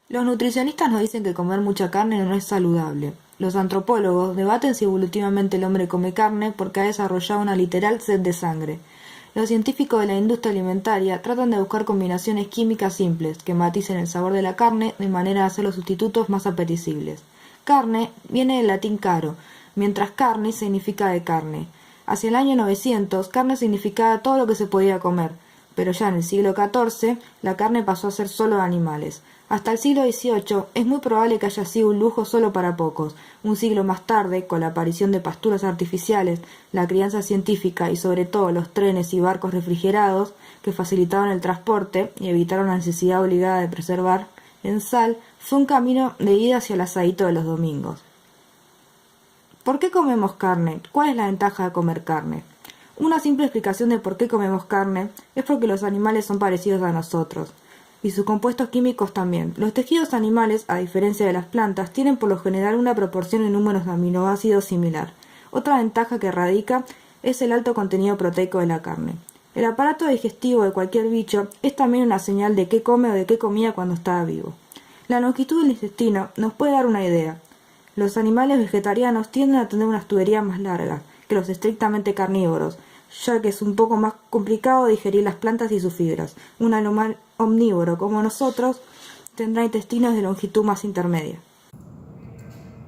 Los nutricionistas nos dicen que comer mucha carne no es saludable. Los antropólogos debaten si evolutivamente el hombre come carne porque ha desarrollado una literal sed de sangre. Los científicos de la industria alimentaria tratan de buscar combinaciones químicas simples que maticen el sabor de la carne de manera de hacer los sustitutos más apetecibles. Carne viene del latín caro, mientras carne significa de carne. Hacia el año 900, carne significaba todo lo que se podía comer, pero ya en el siglo XIV la carne pasó a ser solo de animales. Hasta el siglo XVIII es muy probable que haya sido un lujo solo para pocos. Un siglo más tarde, con la aparición de pasturas artificiales, la crianza científica y sobre todo los trenes y barcos refrigerados que facilitaron el transporte y evitaron la necesidad obligada de preservar en sal, fue un camino de ida hacia el asadito de los domingos. ¿Por qué comemos carne? ¿Cuál es la ventaja de comer carne? Una simple explicación de por qué comemos carne es porque los animales son parecidos a nosotros, y sus compuestos químicos también. Los tejidos animales, a diferencia de las plantas, tienen por lo general una proporción en números de aminoácidos similar. Otra ventaja que radica es el alto contenido proteico de la carne. El aparato digestivo de cualquier bicho es también una señal de qué come o de qué comía cuando estaba vivo. La longitud del intestino nos puede dar una idea. Los animales vegetarianos tienden a tener unas tuberías más largas que los estrictamente carnívoros, ya que es un poco más complicado digerir las plantas y sus fibras. Un animal omnívoro como nosotros tendrá intestinos de longitud más intermedia.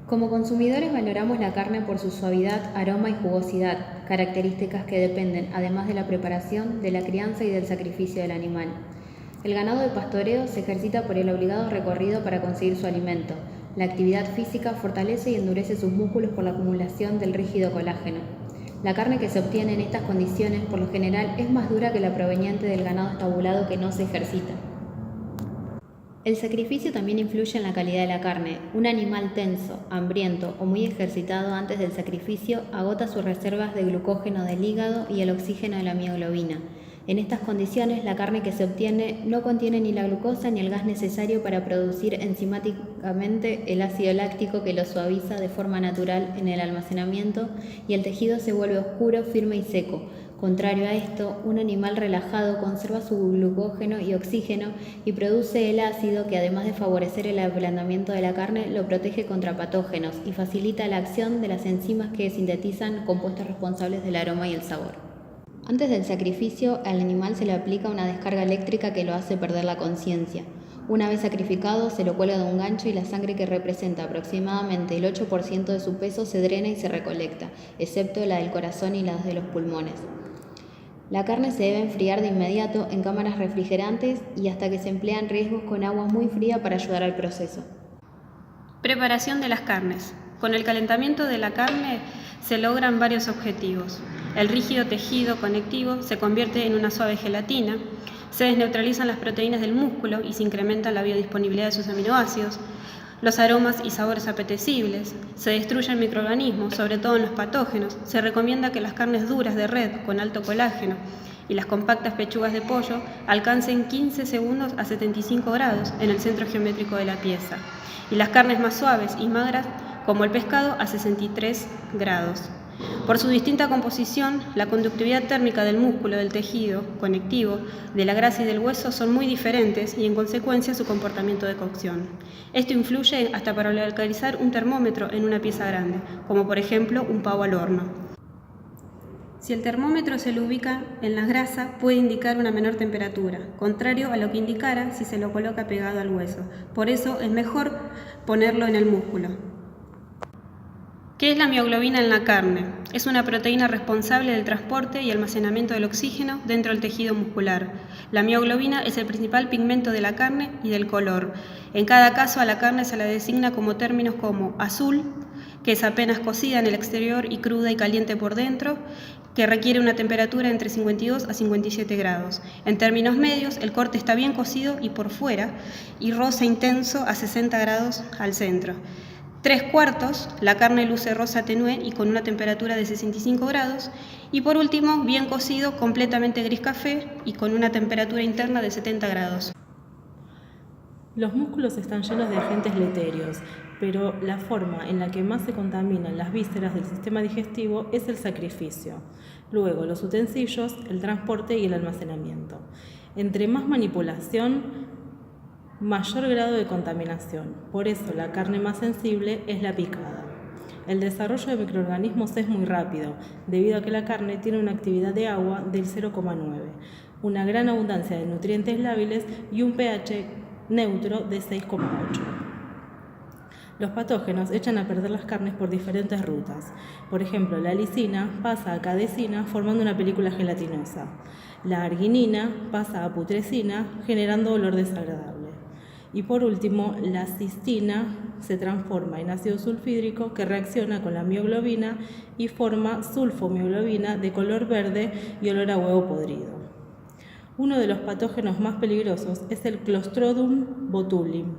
Como consumidores valoramos la carne por su suavidad, aroma y jugosidad, características que dependen, además de la preparación, de la crianza y del sacrificio del animal. El ganado de pastoreo se ejercita por el obligado recorrido para conseguir su alimento. La actividad física fortalece y endurece sus músculos por la acumulación del rígido colágeno. La carne que se obtiene en estas condiciones, por lo general, es más dura que la proveniente del ganado estabulado que no se ejercita. El sacrificio también influye en la calidad de la carne. Un animal tenso, hambriento o muy ejercitado antes del sacrificio agota sus reservas de glucógeno del hígado y el oxígeno de la mioglobina. En estas condiciones, la carne que se obtiene no contiene ni la glucosa ni el gas necesario para producir enzimáticamente el ácido láctico que lo suaviza de forma natural en el almacenamiento y el tejido se vuelve oscuro, firme y seco. Contrario a esto, un animal relajado conserva su glucógeno y oxígeno y produce el ácido que, además de favorecer el ablandamiento de la carne, lo protege contra patógenos y facilita la acción de las enzimas que sintetizan compuestos responsables del aroma y el sabor. Antes del sacrificio, al animal se le aplica una descarga eléctrica que lo hace perder la conciencia. Una vez sacrificado, se lo cuelga de un gancho y la sangre, que representa aproximadamente el 8% de su peso, se drena y se recolecta, excepto la del corazón y las de los pulmones. La carne se debe enfriar de inmediato en cámaras refrigerantes y hasta que se emplean riegos con agua muy fría para ayudar al proceso. Preparación de las carnes. Con el calentamiento de la carne se logran varios objetivos. El rígido tejido conectivo se convierte en una suave gelatina, se desneutralizan las proteínas del músculo y se incrementa la biodisponibilidad de sus aminoácidos, los aromas y sabores apetecibles, se destruyen microorganismos, sobre todo en los patógenos. Se recomienda que las carnes duras de red con alto colágeno y las compactas pechugas de pollo alcancen 15 segundos a 75 grados en el centro geométrico de la pieza, y las carnes más suaves y magras, como el pescado, a 63 grados. Por su distinta composición, la conductividad térmica del músculo, del tejido conectivo, de la grasa y del hueso son muy diferentes y, en consecuencia, su comportamiento de cocción. Esto influye hasta para localizar un termómetro en una pieza grande, como por ejemplo un pavo al horno. Si el termómetro se lo ubica en la grasa, puede indicar una menor temperatura, contrario a lo que indicara si se lo coloca pegado al hueso. Por eso es mejor ponerlo en el músculo. ¿Qué es la mioglobina en la carne? Es una proteína responsable del transporte y almacenamiento del oxígeno dentro del tejido muscular. La mioglobina es el principal pigmento de la carne y del color. En cada caso, a la carne se la designa como términos como azul, que es apenas cocida en el exterior y cruda y caliente por dentro, que requiere una temperatura entre 52 a 57 grados. En términos medios, el corte está bien cocido y por fuera, y rosa intenso a 60 grados al centro. 3/4, la carne luce rosa tenue y con una temperatura de 65 grados. Y por último, bien cocido, completamente gris café y con una temperatura interna de 70 grados. Los músculos están llenos de agentes deleterios, pero la forma en la que más se contaminan las vísceras del sistema digestivo es el sacrificio. Luego, los utensilios, el transporte y el almacenamiento. Entre más manipulación, mayor grado de contaminación. Por eso la carne más sensible es la picada. El desarrollo de microorganismos es muy rápido, debido a que la carne tiene una actividad de agua del 0,9, una gran abundancia de nutrientes lábiles y un pH neutro de 6,8. Los patógenos echan a perder las carnes por diferentes rutas. Por ejemplo, la lisina pasa a cadecina formando una película gelatinosa. La arginina pasa a putrescina generando olor desagradable. Y por último, la cistina se transforma en ácido sulfhídrico que reacciona con la mioglobina y forma sulfomioglobina de color verde y olor a huevo podrido. Uno de los patógenos más peligrosos es el Clostridium botulinum,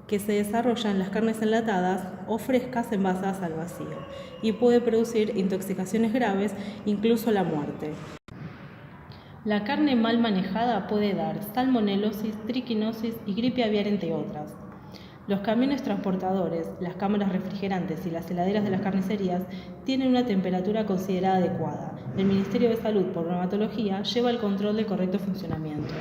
que se desarrolla en las carnes enlatadas o frescas envasadas al vacío y puede producir intoxicaciones graves, incluso la muerte. La carne mal manejada puede dar salmonelosis, triquinosis y gripe aviar, entre otras. Los camiones transportadores, las cámaras refrigerantes y las heladeras de las carnicerías tienen una temperatura considerada adecuada. El Ministerio de Salud, por normatología, lleva el control del correcto funcionamiento.